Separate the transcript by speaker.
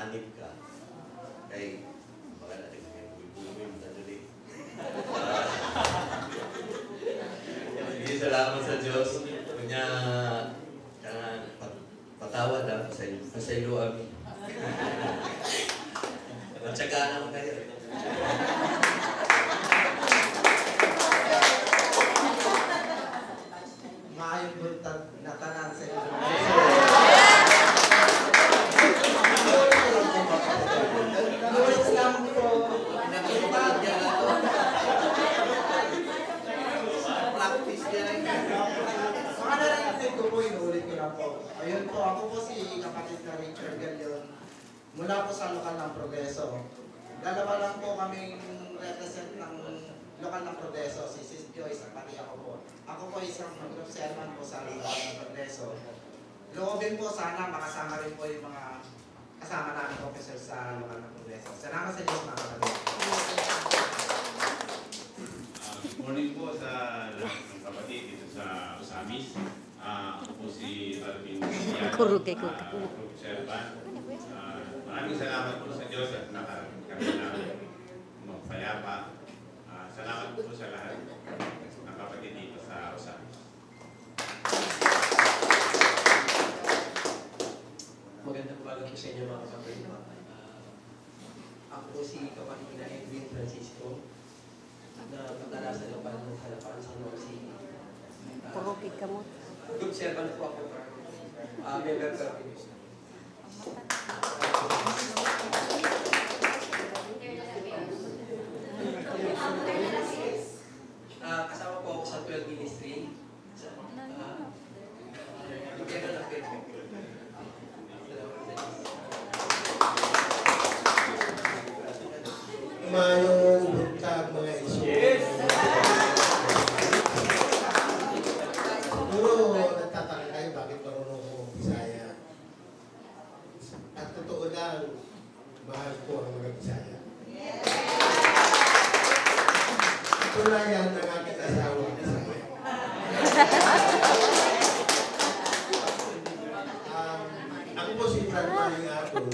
Speaker 1: maanib ka, kay baka natin bumibulong na dali. Hindi salamat sa Diyos. Kanya, patawad ang pasaylo kami. At saka naman kayo.
Speaker 2: Maayong buntag na tanan sa inyo. Nulis lang po. Nakikipag yan ako. Practice yan. Mga narinig ko po, inulit ko lang po. Ayun po, ako po si kapatid na Richard Galion. Mula po sa lokal ng Progreso. Dalawa lang po kaming represent ng lokal ng Progreso, si Sis Joyce at pati ako po. Ako po isang group chairman po sa lokal ng Progreso. Loobin po sana makasama rin po yung mga kasama namin officers sa lokal ng Progreso. Salamat sa Diyos mga kapatid.
Speaker 3: Good morning po sa lahat ng kapatid dito sa Usamis. Ako po si Alvin Siano, group chairman. Maraming salamat po sa Diyos at nakarating kami namin magpayapa. Salamat po sa lahat ng kapatid dito sa Usamis.
Speaker 4: Magandang umaga po sa inyo mga kapatid. Ako po si kapatid na Edwin Francisco na pagdala sa lokal ng Halapan sa North City.
Speaker 5: Purupig ka mo.
Speaker 4: Group chairman po ako. Member ka. Kasama po ako sa 12 ministry.
Speaker 2: Mayong buntag mga iso. Siguro nagtataka kayo bakit marunong ko Bisaya. At totoo lang, mahal ko ang mga Bisaya. Tulayan ng aking asawa Bisaya. Ako po si Frank Maling Apple.